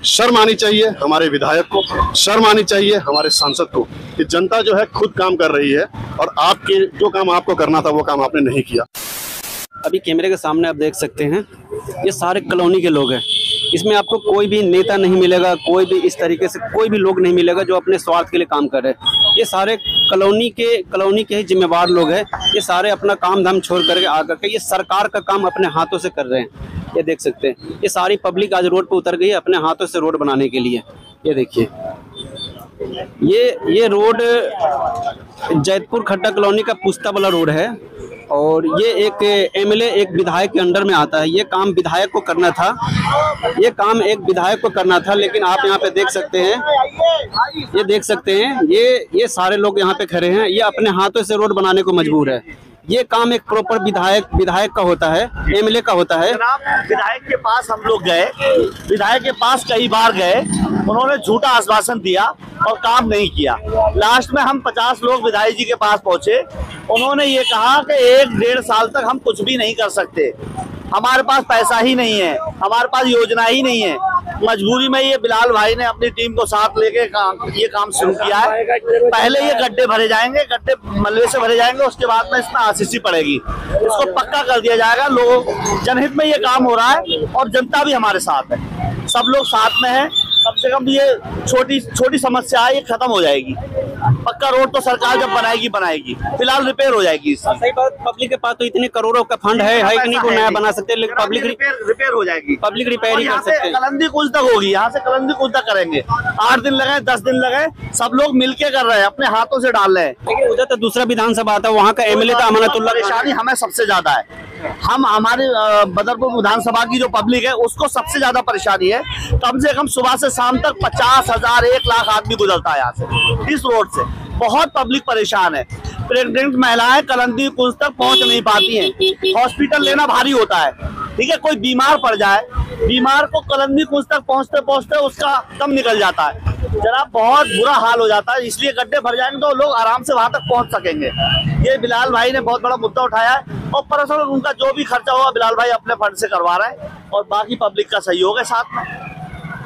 शर्म आनी चाहिए हमारे विधायक को, शर्म आनी चाहिए हमारे सांसद को कि जनता जो है खुद काम कर रही है और आपके जो काम आपको करना था वो काम आपने नहीं किया। अभी कैमरे के सामने आप देख सकते हैं ये सारे कॉलोनी के लोग हैं। इसमें आपको कोई भी नेता नहीं मिलेगा, कोई भी इस तरीके से कोई भी लोग नहीं मिलेगा जो अपने स्वार्थ के लिए काम कर रहे हैं। ये सारे कॉलोनी के ही जिम्मेवार लोग हैं। ये सारे अपना काम धाम छोड़ करके आकर के ये सरकार का काम अपने हाथों से कर रहे हैं। ये देख सकते हैं ये सारी पब्लिक आज रोड पे उतर गई है अपने हाथों से रोड बनाने के लिए। ये देखिए ये रोड जैतपुर खड्डा कॉलोनी का पुस्ता वाला रोड है और ये एक एमएलए एक विधायक के अंडर में आता है। ये काम विधायक को करना था, ये काम एक विधायक को करना था, लेकिन आप यहाँ पे देख सकते हैं, ये देख सकते हैं ये सारे लोग यहाँ पे खड़े हैं। ये अपने हाथों से रोड बनाने को मजबूर है। ये काम एक प्रॉपर विधायक का होता है, एमएलए का होता है। विधायक के पास हम लोग गए, विधायक के पास कई बार गए, उन्होंने झूठा आश्वासन दिया और काम नहीं किया। लास्ट में हम 50 लोग विधायक जी के पास पहुंचे, उन्होंने ये कहा कि 1-1.5 साल तक हम कुछ भी नहीं कर सकते, हमारे पास पैसा ही नहीं है, हमारे पास योजना ही नहीं है। मजबूरी में ये बिलाल भाई ने अपनी टीम को साथ लेके ये काम शुरू किया है। पहले ये गड्ढे भरे जाएंगे, गड्ढे मलबे से भरे जाएंगे, उसके बाद में इसमें आरसीसी पड़ेगी, इसको पक्का कर दिया जाएगा। लोगों जनहित में ये काम हो रहा है और जनता भी हमारे साथ है, सब लोग साथ में है। कम से कम ये छोटी समस्या है, ये खत्म हो जाएगी। पक्का रोड तो सरकार जब बनाएगी, फिलहाल रिपेयर हो जाएगी। सही बात, पब्लिक के पास तो इतने करोड़ों का फंड है कि नहीं को नया बना सकते, लेकिन पब्लिक रिपेयर हो जाएगी, पब्लिक रिपेयर ही कर सकते हैं। कलंदी कुछ तक होगी, यहाँ से कलंदी कुछ तक करेंगे। 8 दिन लगे, 10 दिन लगे, सब लोग मिलके कर रहे हैं, अपने हाथों से डाल रहे हैं। लेकिन उधर तो दूसरा विधानसभा आता है, वहाँ का एमएलए था अमानतुल्लाह। परेशानी हमें सबसे ज्यादा है, हम हमारे बदरपुर विधानसभा की जो पब्लिक है उसको सबसे ज्यादा परेशानी है। कम से कम सुबह से शाम तक 50,000 1 लाख आदमी गुजरता है यहाँ से, इस रोड से। बहुत पब्लिक परेशान है। प्रेग्नेंट महिलाएं कलंदी कुंज तक पहुंच नहीं पाती हैं, हॉस्पिटल लेना भारी होता है। ठीक है, कोई बीमार पड़ जाए, बीमार को कलंदी कुंज तक पहुंचते पहुंचते उसका दम निकल जाता है, जनाब बहुत बुरा हाल हो जाता है। इसलिए गड्ढे भर जाएंगे तो लोग आराम से वहां तक पहुंच सकेंगे। ये बिलाल भाई ने बहुत बड़ा मुद्दा उठाया है और परसों उनका जो भी खर्चा होगा बिलाल भाई अपने फंड से करवा रहे हैं और बाकी पब्लिक का सहयोग है साथ में।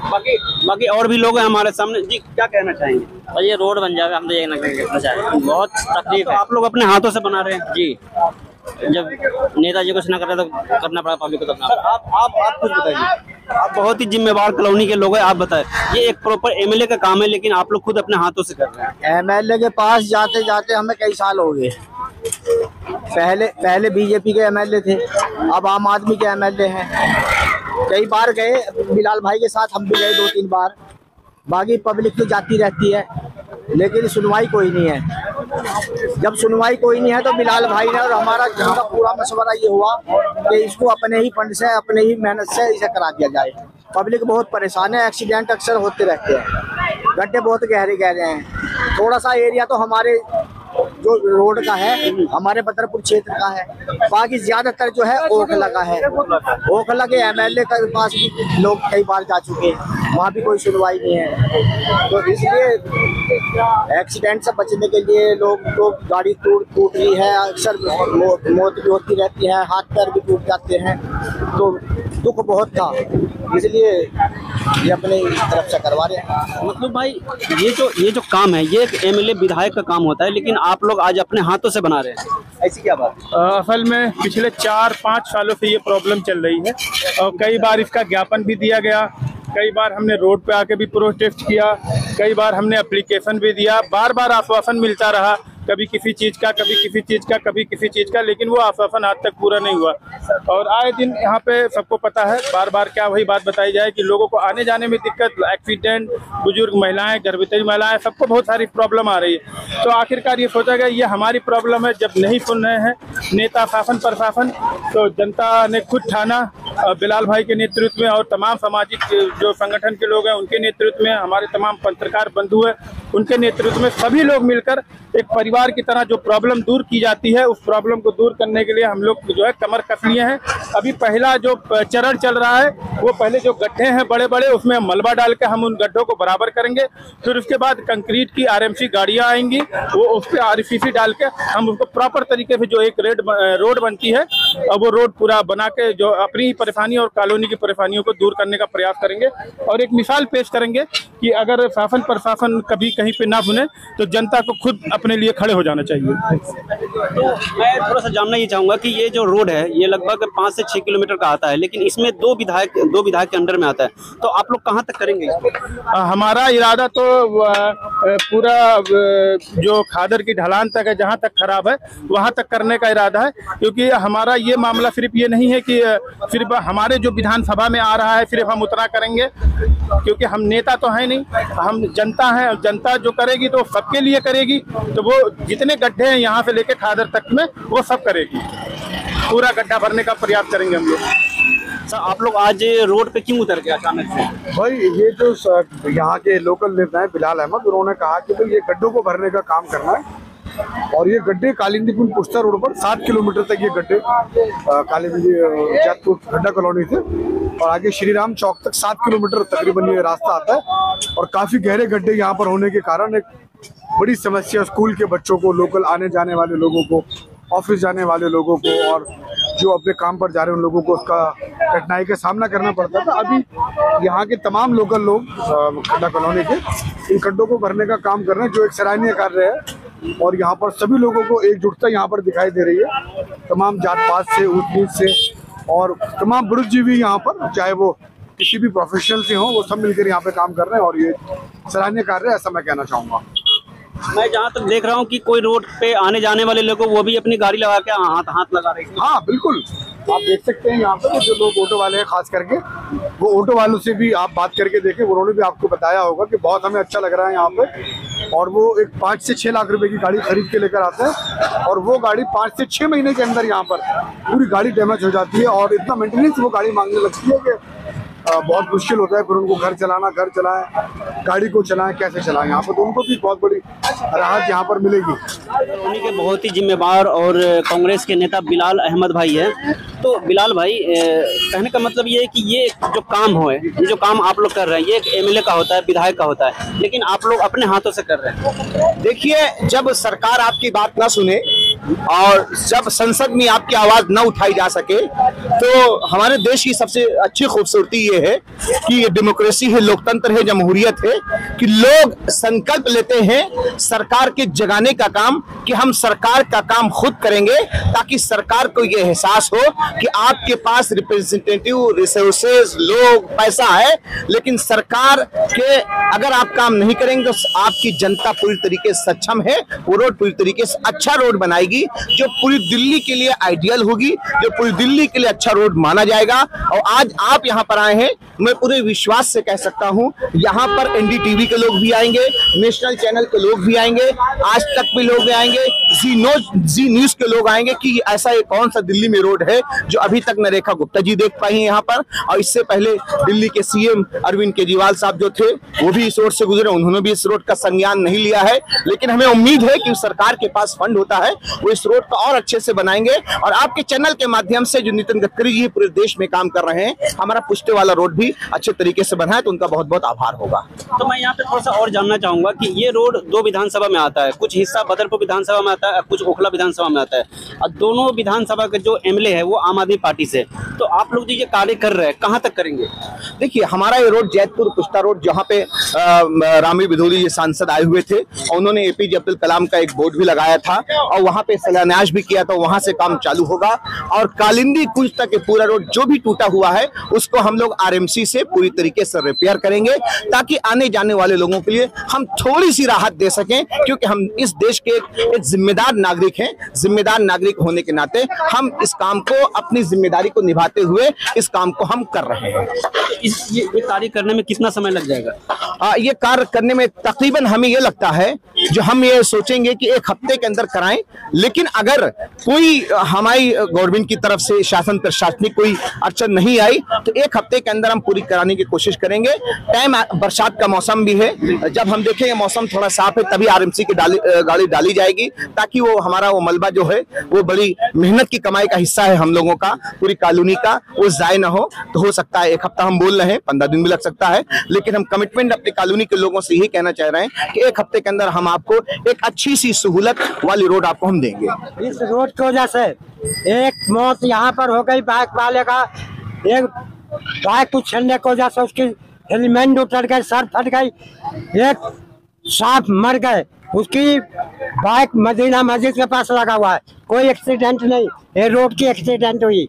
बाकी और भी लोग हैं हमारे सामने जी, क्या कहना चाहेंगे? और ये रोड बन जाए, हम तो ये कहना चाहेंगे, बहुत तकलीफ है। आप लोग अपने हाथों से बना रहे हैं जी, जब नेताजी कुछ ना करे तो करना पड़ा पब्लिक को। आप कुछ बताइए, आप बहुत ही जिम्मेवार कॉलोनी के लोग हैं, आप बताएं। ये एक प्रॉपर एमएलए का काम है, लेकिन आप लोग खुद अपने हाथों से कर रहे हैं। एमएलए के पास जाते जाते हमें कई साल हो गए। पहले बीजेपी के एमएलए थे, अब आम आदमी के एमएलए हैं। कई बार गए बिलाल भाई के साथ, हम भी गए 2-3 बार। बाकी पब्लिक तो जाती रहती है, लेकिन सुनवाई कोई नहीं है। जब सुनवाई कोई नहीं है तो बिलाल भाई ने और हमारा जिनका पूरा मशवरा ये हुआ कि इसको अपने ही फंड से, अपने ही मेहनत से इसे करा दिया जाए। पब्लिक बहुत परेशान है, एक्सीडेंट अक्सर होते रहते हैं, गड्ढे बहुत गहरे हैं। थोड़ा सा एरिया तो हमारे जो रोड का है, हमारे बदरपुर क्षेत्र का है, बाकी ज्यादातर जो है ओखला का है। ओखला के एमएलए के पास भी लोग कई बार जा चुके हैं, वहाँ भी कोई सुनवाई नहीं है। तो इसलिए एक्सीडेंट से बचने के लिए लोग तो गाड़ी टूट रही है, अक्सर मौत भी होती रहती है, हाथ पैर भी टूट जाते हैं, तो दुख बहुत था, इसलिए ये अपने तरफ से करवा रहे हैं। मतलब भाई ये जो काम है ये एक एमएलए विधायक का काम होता है, लेकिन आप लोग आज अपने हाथों से बना रहे हैं, ऐसी क्या बात? असल में पिछले 4-5 सालों से ये प्रॉब्लम चल रही है और कई बार इसका ज्ञापन भी दिया गया, कई बार हमने रोड पे आके भी प्रोटेस्ट किया, कई बार हमने एप्लीकेशन भी दिया, बार बार आश्वासन मिलता रहा, कभी किसी चीज़ का, कभी किसी चीज़ का, कभी किसी चीज़ का, लेकिन वो आश्वासन आज तक पूरा नहीं हुआ। और आए दिन यहाँ पे सबको पता है, बार बार क्या वही बात बताई जाए कि लोगों को आने जाने में दिक्कत, एक्सीडेंट, बुजुर्ग महिलाएं, गर्भवती महिलाएं, सबको बहुत सारी प्रॉब्लम आ रही है। तो आखिरकार ये सोचा गया ये हमारी प्रॉब्लम है, जब नहीं सुन रहे हैं नेता, शासन प्रशासन, तो जनता ने खुद ठाना, बिलाल भाई के नेतृत्व में और तमाम सामाजिक जो संगठन के लोग हैं उनके नेतृत्व में, हमारे तमाम पत्रकार बंधु हैं उनके नेतृत्व में, सभी लोग मिलकर एक परिवार की तरह जो प्रॉब्लम दूर की जाती है, उस प्रॉब्लम को दूर करने के लिए हम लोग जो है कमर कस लिए हैं। अभी पहला जो चरण चल रहा है वो पहले जो गड्ढे हैं बड़े बड़े, उसमें मलबा डाल के हम उन गड्ढों को बराबर करेंगे। फिर उसके बाद कंक्रीट की आरएमसी गाड़ियां आएंगी, वो उस पर आरसीसी डाल के हम उसको प्रॉपर तरीके से जो एक रोड बनती है वो रोड पूरा बना के जो अपनी ही परेशानी और कॉलोनी की परेशानियों को दूर करने का प्रयास करेंगे। और एक मिसाल पेश करेंगे कि अगर शासन प्रशासन कभी कहीं पे ना सुने तो जनता को खुद अपने लिए खड़े हो जाना चाहिए। तो मैं थोड़ा सा जानना ये चाहूँगा कि ये जो रोड है ये लगभग 5 से 6 किलोमीटर का आता है, लेकिन इसमें दो विधायक के अंडर में आता है, तो आप लोग कहाँ तक करेंगे इसको? हमारा इरादा तो पूरा जो खादर की ढलान तक है, जहाँ तक खराब है वहाँ तक करने का इरादा है। क्योंकि हमारा ये मामला सिर्फ ये नहीं है कि सिर्फ हमारे जो विधानसभा में आ रहा है सिर्फ हम उतना करेंगे, क्योंकि हम नेता तो हैं नहीं, हम जनता हैं। जनता जो करेगी तो सबके लिए करेगी, तो वो जितने गड्ढे हैं यहाँ से लेके खादर तक में वो सब करेगी, पूरा गड्ढा भरने का प्रयास करेंगे हम लोग। सर आप लोग आज रोड पे क्यों उतर गए अचानक से? भाई ये जो यहाँ के लोकल नेता है बिलाल अहमद, उन्होंने कहा कि भाई ये गड्ढों को भरने का काम करना है। और ये गड्ढे कालिंदी पुल पुश्ता रोड पर 7 किलोमीटर तक ये गड्ढे कालिंदी जैतपुर गड्ढा कॉलोनी से और आगे श्री राम चौक तक 7 किलोमीटर तकरीबन ये रास्ता आता है। और काफी गहरे गड्ढे यहाँ पर होने के कारण एक बड़ी समस्या स्कूल के बच्चों को, लोकल आने जाने वाले लोगों को, ऑफिस जाने वाले लोगों को और जो अपने काम पर जा रहे हैं उन लोगों को उसका कठिनाई का सामना करना पड़ता था। अभी यहाँ के तमाम लोकल लोग गड्ढा कॉलोनी के इन गड्ढों को भरने का काम कर रहे हैं, जो एक सराहनीय कार्य है। और यहाँ पर सभी लोगों को एकजुटता यहाँ पर दिखाई दे रही है, तमाम जात पात से, ऊंच नीच से और तमाम बुजुर्गजीवी यहाँ पर, चाहे वो किसी भी प्रोफेशनल से हो, वो सब मिलकर यहाँ पे काम कर रहे हैं और ये सराहनीय कार्य है, ऐसा मैं कहना चाहूँगा। मैं जहाँ तक देख रहा हूँ कि कोई रोड पे आने जाने वाले लोगों वो भी अपनी गाड़ी लगा के हाथ लगा रहे हैं। हाँ बिल्कुल, आप देख सकते हैं यहाँ पर जो लोग ऑटो वाले हैं, खास करके वो ऑटो वालों से भी आप बात करके देखें, उन्होंने भी आपको बताया होगा कि बहुत हमें अच्छा लग रहा है यहाँ पे। और वो एक 5 से 6 लाख रुपए की गाड़ी खरीद के लेकर आते हैं और वो गाड़ी 5 से 6 महीने के अंदर यहाँ पर पूरी गाड़ी डैमेज हो जाती है और इतना मेंटेनेंस वो गाड़ी मांगने लगती है कि बहुत मुश्किल होता है फिर उनको घर चलाएं, गाड़ी को चलाएं, कैसे चलाएं। यहाँ पर तो उनको भी बहुत बड़ी राहत यहाँ पर मिलेगी। कॉलोनी के बहुत ही जिम्मेदार और कांग्रेस के नेता बिलाल अहमद भाई हैं। तो बिलाल भाई, कहने का मतलब ये है कि ये जो काम है, ये जो काम आप लोग कर रहे हैं, ये एक एमएलए का होता है, विधायक का होता है, लेकिन आप लोग अपने हाथों से कर रहे हैं। देखिए, जब सरकार आपकी बात ना सुने और जब संसद में आपकी आवाज न उठाई जा सके, तो हमारे देश की सबसे अच्छी खूबसूरती ये है कि ये डेमोक्रेसी है, लोकतंत्र है, जमहूरियत है कि लोग संकल्प लेते हैं सरकार के जगाने का काम, कि हम सरकार का काम खुद करेंगे, ताकि सरकार को ये एहसास हो कि आपके पास रिप्रेजेंटेटिव, रिसोर्सेज, लोग, पैसा है, लेकिन सरकार के अगर आप काम नहीं करेंगे तो आपकी जनता पूरी तरीके से सक्षम है, वो रोड पूरी तरीके से अच्छा रोड बनाएगी जो पूरी दिल्ली के लिए आइडियल होगी, जो पूरी दिल्ली के लिए अच्छा रोड माना जाएगा। और आज आप यहाँ पर आए हैं, मैं पूरे विश्वास से कह सकता हूँ यहाँ पर एनडीटीवी के लोग भी आएंगे, नेशनल चैनल के लोग भी आएंगे, आज तक भी लोग आएंगे, जी न्यूज के लोग आएंगे कि ऐसा एक कौन सा दिल्ली में रोड है जो अभी तक नरेखा गुप्ता जी देख पाई हैं यहाँ पर। और इससे पहले दिल्ली के सीएम अरविंद केजरीवाल साहब जो थे वो भी इस रोड से गुजरे, उन्होंने भी इस रोड का संज्ञान नहीं लिया है। लेकिन हमें उम्मीद है कि सरकार के पास फंड होता है, वो इस रोड को और अच्छे से बनाएंगे। और आपके चैनल के माध्यम से जो नितिन गडकरी जी पूरे देश में काम कर रहे हैं, हमारा पुष्टे वाला रोड भी अच्छे तरीके से बना है, तो उनका बहुत बहुत आभार होगा। तो मैं यहाँ पे थोड़ा सा और जानना चाहूंगा कि ये रोड 2 विधानसभा में आता है, कुछ हिस्सा बदरपुर विधानसभा में आता है, कुछ ओखला विधानसभा में आता है, और दोनों विधानसभा के जो एमएलए है वो आम आदमी पार्टी से। तो आप लोग जो ये कार्य कर रहे हैं, कहाँ तक करेंगे? देखिए, हमारा ये रोड जैतपुर पुश्ता रोड, जहाँ पे रामी बिधोली जी सांसद आए हुए थे, उन्होंने एपीजे अब्दुल कलाम का एक बोर्ड भी लगाया था और वहाँ पे शिलान्यास भी किया था, वहाँ से काम चालू होगा। और कालिंदी कुंज तक पूरा रोड जो भी टूटा हुआ है उसको हम लोग आरएमसी से पूरी तरीके से रिपेयर करेंगे, ताकि आने जाने वाले लोगों के लिए हम थोड़ी सी राहत दे सकें, क्योंकि हम इस देश के एक जिम्मेदार नागरिक हैं। जिम्मेदार नागरिक होने के नाते हम इस काम को, अपनी जिम्मेदारी को निभाते हुए इस काम को हम कर रहे हैं। ये कार्य करने में कितना समय लग जाएगा? ये कार्य करने में तकरीबन हमें ये लगता है, जो हम ये सोचेंगे कि 1 हफ्ते के अंदर कराएं, लेकिन अगर कोई हमारी गवर्नमेंट की तरफ से शासन प्रशासनिक कोई अड़चन नहीं आई तो 1 हफ्ते के अंदर हम पूरी कराने की कोशिश करेंगे। टाइम बरसात का मौसम भी है, जब हम देखेंगे मौसम थोड़ा साफ है तभी आरएमसी की गाड़ी डाली जाएगी, ताकि वो हमारा वो मलबा जो है वो बड़ी मेहनत की कमाई का हिस्सा है हम लोगों का, पूरी कॉलोनी का, वो जाए ना हो। तो हो सकता है 1 हफ्ता हम बोल रहे हैं, 15 दिन भी लग सकता है, लेकिन हम कमिटमेंट अपनी कॉलोनी के लोगों से यही कहना चाह रहे हैं कि 1 हफ्ते के अंदर हम आपको एक अच्छी सी सहूलत वाली रोड आपको हम देंगे। इस रोड की वजह से एक मौत यहाँ पर हो गई बाइक वाले का, एक बाइक को छेड़ने की वजह से उसकी हेलमेट उतर गई, सर फट गई, एक सांप मर गए, उसकी बाइक मदीना मस्जिद के पास लगा हुआ है, कोई एक्सीडेंट नहीं, ये रोड की एक्सीडेंट हुई।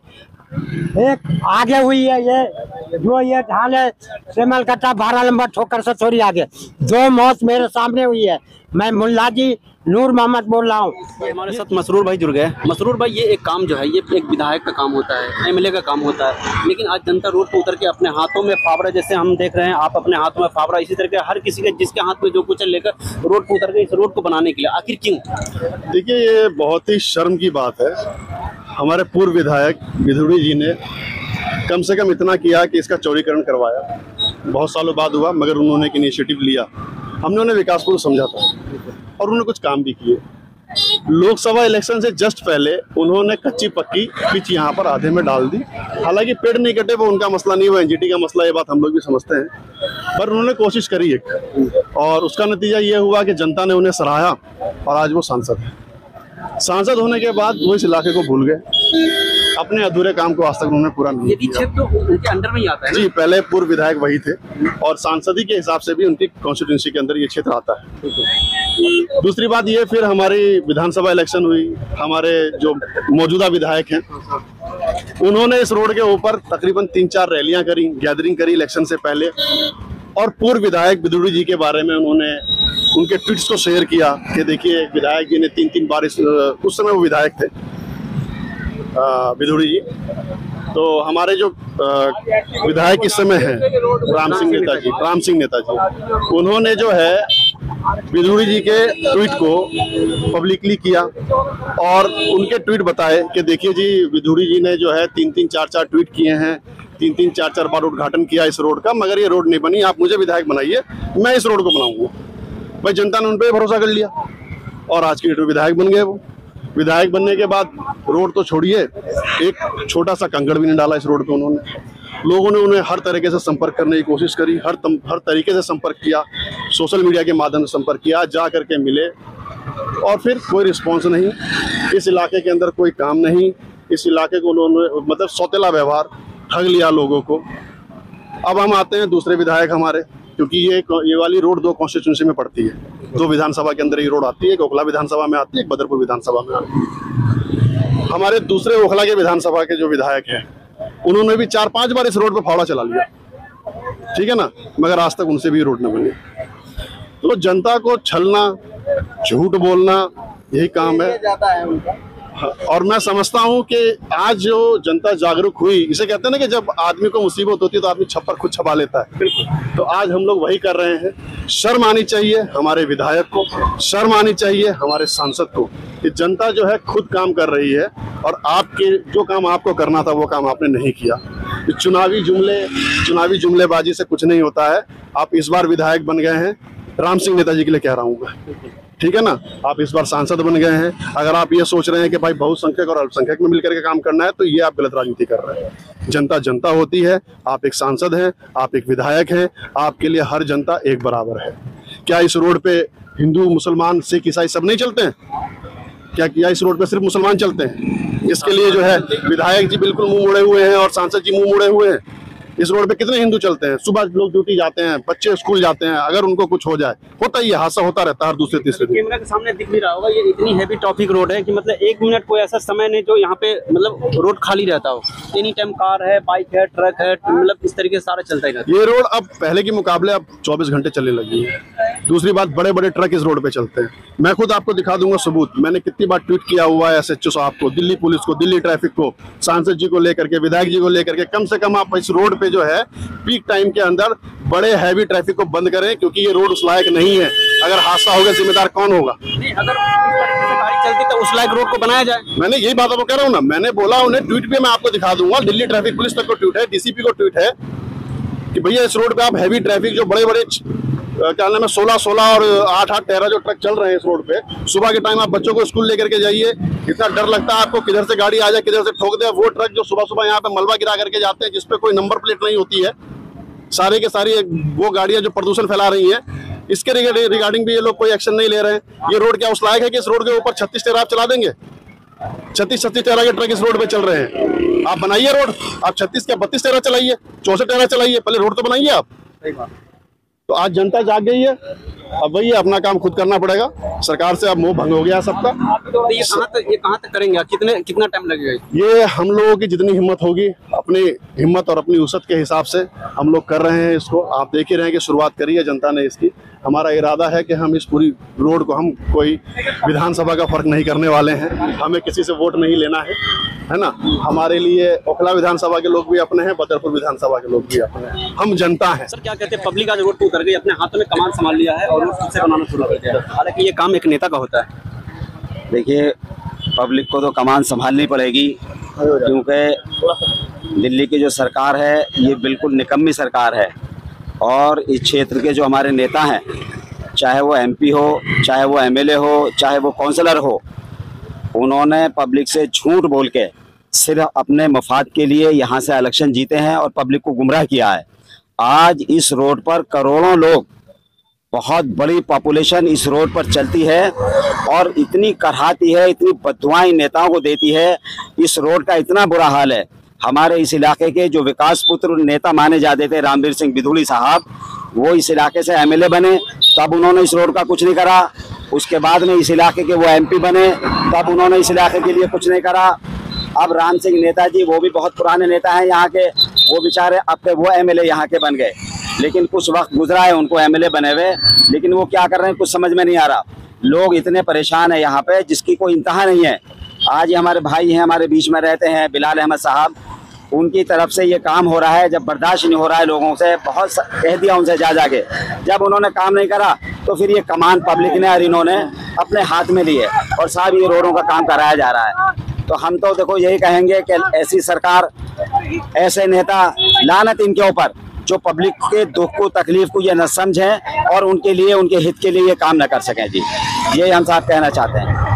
एक आगे हुई है ये जो ये ढाल है सेमलकट्टा 12 नंबर ठोकर से थोड़ी आगे, 2 मौत मेरे सामने हुई है। मैं मुल्लाजी नूर मोहम्मद बोल रहा हूँ। हमारे साथ मसरूर भाई जुड़ गए। मसरूर भाई, ये एक काम जो है ये एक विधायक का काम होता है, एमएलए का काम होता है, लेकिन आज जनता रोड पर उतर के अपने हाथों में फावड़ा, जैसे हम देख रहे हैं आप अपने हाथों में फावड़ा, इसी तरह के हर किसी के जिसके हाथ में जो कुछ लेकर रोड पर उतर के इस रोड को बनाने के लिए, आखिर क्यों? देखिए, ये बहुत ही शर्म की बात है। हमारे पूर्व विधायक बिधुड़ी जी ने कम से कम इतना किया कि इसका चौड़ीकरण करवाया, बहुत सालों बाद हुआ, मगर उन्होंने एक इनिशिएटिव लिया, हमने उन्हें विकासपुर समझा था और उन्होंने कुछ काम भी किए। लोकसभा इलेक्शन से जस्ट पहले उन्होंने कच्ची पक्की पिच यहाँ पर आधे में डाल दी। हालांकि पेड़ नहीं कटे, वो उनका मसला नहीं, वो एनजीटी का मसला, ये बात हम लोग भी समझते हैं, पर उन्होंने कोशिश करी एक, और उसका नतीजा ये हुआ कि जनता ने उन्हें सराहा और आज वो सांसद है। सांसद होने के बाद वो इस इलाके को भूल गए, अपने अधूरे काम को आज तक उन्होंने पूरा नहीं किया। क्षेत्र तो उनके अंडर में ही आता है जी, पहले पूर्व विधायक वही थे और सांसदी के हिसाब से भी उनकी कॉन्स्टिट्यूंसी के अंदर ये क्षेत्र आता है। दूसरी बात ये, फिर हमारी विधानसभा इलेक्शन हुई, हमारे जो मौजूदा विधायक हैं उन्होंने इस रोड के ऊपर तकरीबन 3-4 रैलियां करी, गैदरिंग करी इलेक्शन से पहले, और पूर्व विधायक बिधुड़ी जी के बारे में उन्होंने उनके ट्वीट्स को शेयर किया कि देखिए विधायक जी ने 3-3 बार उस समय वो विधायक थे बिधुड़ी जी, तो हमारे जो विधायक इस समय हैं राम सिंह नेताजी, उन्होंने जो है बिधुड़ी जी के ट्वीट को पब्लिकली किया और उनके ट्वीट बताए कि देखिए जी, बिधुड़ी जी ने जो है 3-3, 4-4 ट्वीट किए हैं, 3-3, 4-4 बार उद्घाटन किया इस रोड का, मगर ये रोड नहीं बनी, आप मुझे विधायक बनाइए, मैं इस रोड को बनाऊंगा। भाई, जनता ने उन पर भरोसा कर लिया और आज की डेट में विधायक बन गए। वो विधायक बनने के बाद रोड तो छोड़िए, एक छोटा सा कंकड़ भी नहीं डाला इस रोड पे उन्होंने। लोगों ने उन्हें हर तरीके से संपर्क करने की कोशिश करी, हर तरीके से संपर्क किया, सोशल मीडिया के माध्यम से संपर्क किया, जा करके मिले और फिर कोई रिस्पॉन्स नहीं। इस इलाके के अंदर कोई काम नहीं, इस इलाके को उन्होंने मतलब सौतेला व्यवहार, ठग लिया लोगों को। अब हम आते हैं दूसरे विधायक हमारे, क्योंकि ये वाली रोड 2 कॉन्स्टिट्यूंसी में पड़ती है, 2 विधानसभा के अंदर ये रोड आती है, एक ओखला विधानसभा में आती है, एक बदरपुर विधानसभा में आती है। हमारे दूसरे ओखला के विधानसभा के जो विधायक हैं उन्होंने भी 4-5 बार इस रोड पर फावड़ा चला लिया, ठीक है ना, मगर आज तक उनसे भी रोड न बनी। तो जनता को छलना, झूठ बोलना, यही काम है। और मैं समझता हूं कि आज जो जनता जागरूक हुई, इसे कहते हैं ना कि जब आदमी को मुसीबत होती है तो आदमी छप्पर खुद छपा लेता है, तो आज हम लोग वही कर रहे हैं। शर्म आनी चाहिए हमारे विधायक को, शर्म आनी चाहिए हमारे सांसद को कि जनता जो है खुद काम कर रही है और आपके जो काम आपको करना था वो काम आपने नहीं किया। चुनावी जुमलेबाजी से कुछ नहीं होता है। आप इस बार विधायक बन गए हैं, राम सिंह नेताजी के लिए कह रहा हूँ मैं, ठीक है ना, आप इस बार सांसद बन गए हैं। अगर आप ये सोच रहे हैं कि भाई बहुसंख्यक और अल्पसंख्यक में मिलकर के काम करना है, तो ये आप गलत राजनीति कर रहे हैं। जनता जनता होती है, आप एक सांसद हैं, आप एक विधायक हैं, आपके लिए हर जनता एक बराबर है। क्या इस रोड पे हिंदू, मुसलमान, सिख, ईसाई सब नहीं चलते हैं? क्या इस रोड पे सिर्फ मुसलमान चलते हैं? इसके लिए जो है विधायक जी बिल्कुल मुंह मोड़े हुए हैं और सांसद जी मुंह मोड़े हुए हैं। इस रोड पे कितने हिंदू चलते हैं, सुबह लोग ड्यूटी जाते हैं, बच्चे स्कूल जाते हैं, अगर उनको कुछ हो जाए, होता ही है, हादसा होता रहता है हर दूसरे तीसरे दिन। कैमरा के सामने दिख भी रहा होगा, ये इतनी हैवी ट्रैफिक रोड है कि मतलब 1 मिनट कोई ऐसा समय नहीं जो यहाँ पे मतलब रोड खाली रहता हो। एनी टाइम कार है, बाइक है, ट्रक है, मतलब इस तरीके से सारा चलता ही रहता है। ये रोड अब पहले के मुकाबले अब 24 घंटे चलने लगी है। दूसरी बात, बड़े बड़े ट्रक इस रोड पे चलते हैं। मैं खुद आपको दिखा दूंगा सबूत, मैंने कितनी बार ट्वीट किया हुआ है एसएचओ साहब को, दिल्ली पुलिस को, दिल्ली ट्रैफिक को, सांसद जी को लेकर के, विधायक जी को लेकर के, कम से कम आप इस रोड पे जो है पीक टाइम के अंदर बड़े हैवी ट्रैफिक को बंद करें, क्योंकि ये रोड उस लायक नहीं है। अगर हादसा होगा जिम्मेदार कौन होगा? नहीं, अगर इस तरीके से गाड़ी चलती तो उस लायक रोड को बनाया जाए। मैंने यही बात आपको कह रहा हूँ ना, मैंने बोला उन्हें, ट्वीट पे मैं आपको दिखा दूंगा, दिल्ली ट्रैफिक पुलिस तक को ट्वीट है, डीसीपी को ट्वीट है कि भैया इस रोड पे आप हैवी ट्रैफिक जो बड़े बड़े क्या नाम है 16 और 8 13 जो ट्रक चल रहे हैं इस रोड पे, सुबह के टाइम आप बच्चों को स्कूल लेकर के जाइए, इतना डर लगता है आपको किधर से गाड़ी आ जाए किधर से ठोक दे। वो ट्रक जो सुबह सुबह यहाँ पे मलबा गिरा करके जाते हैं जिसपे कोई नंबर प्लेट नहीं होती है, सारे के सारी वो गाड़ियां जो प्रदूषण फैला रही हैं, इसके रिगार्डिंग भी ये लोग कोई एक्शन नहीं ले रहे हैं। ये रोड क्या उस लायक है कि इस रोड के ऊपर 36 13 आप चला देंगे? 36 13 के ट्रक इस रोड पे चल रहे हैं। आप बनाइए रोड, आप 36 क्या 32 13 चलाइए, 64 13 चलाइए, पहले रोड तो बनाइए आप। तो आज जनता जाग गई है, अब वही अपना काम खुद करना पड़ेगा। सरकार से अब मोह भंग हो गया सबका। तो ये कहाँ तक करेंगे, कितना टाइम लगेगा? ये हम लोगों की जितनी हिम्मत होगी, अपनी हिम्मत और अपनी वसअत के हिसाब से हम लोग कर रहे हैं इसको। आप देख ही रहे हैं कि शुरुआत करी है जनता ने इसकी। हमारा इरादा है कि हम इस पूरी रोड को, हम कोई विधानसभा का फर्क नहीं करने वाले हैं, हमें किसी से वोट नहीं लेना है ना। हमारे लिए ओखला विधानसभा के लोग भी अपने हैं, बदरपुर विधानसभा के लोग भी अपने हैं, हम जनता हैं। सर क्या कहते हैं, पब्लिक आज रोड पे उतर गई, अपने हाथों में कमान संभाल लिया है और रोड खुद से बनाना शुरू कर दिया है। हालांकि ये काम एक नेता का होता है। देखिए, पब्लिक को तो कमान संभालनी पड़ेगी, क्योंकि दिल्ली की जो सरकार है ये बिल्कुल निकम्मी सरकार है। और इस क्षेत्र के जो हमारे नेता हैं, चाहे वो एमपी हो, चाहे वो एमएलए हो, चाहे वो काउंसलर हो, उन्होंने पब्लिक से झूठ बोल के सिर्फ अपने मफाद के लिए यहाँ से इलेक्शन जीते हैं और पब्लिक को गुमराह किया है। आज इस रोड पर करोड़ों लोग, बहुत बड़ी पॉपुलेशन इस रोड पर चलती है और इतनी कराहती है, इतनी बददुआएं नेताओं को देती है। इस रोड का इतना बुरा हाल है। हमारे इस इलाके के जो विकास पुत्र नेता माने जाते थे रामवीर सिंह बिधूड़ी साहब, वो इस इलाके से एमएलए बने, तब उन्होंने इस रोड का कुछ नहीं करा। उसके बाद में इस इलाके के वो एमपी बने, तब उन्होंने इस इलाके के लिए कुछ नहीं करा। अब राम सिंह नेताजी, वो भी बहुत पुराने नेता हैं यहाँ के, वो बेचारे अब के वो एमएलए यहाँ के बन गए, लेकिन कुछ वक्त गुजरा है उनको एमएलए बने हुए, लेकिन वो क्या कर रहे हैं कुछ समझ में नहीं आ रहा। लोग इतने परेशान है यहाँ पे जिसकी कोई इंतहा नहीं है। आज ये हमारे भाई हैं, हमारे बीच में रहते हैं, बिलाल अहमद साहब, उनकी तरफ से ये काम हो रहा है। जब बर्दाश्त नहीं हो रहा है लोगों से, बहुत कह दिया उनसे जा के, जब उन्होंने काम नहीं करा तो फिर ये कमान पब्लिक ने और इन्होंने अपने हाथ में लिए और साहब ये रोडों का काम कराया जा रहा है। तो हम तो देखो यही कहेंगे कि ऐसी सरकार, ऐसे नेता, लानत इनके ऊपर जो पब्लिक के दुख को, तकलीफ को ये न समझें और उनके लिए, उनके हित के लिए ये काम न कर सकें। जी, ये हम साहब कहना चाहते हैं।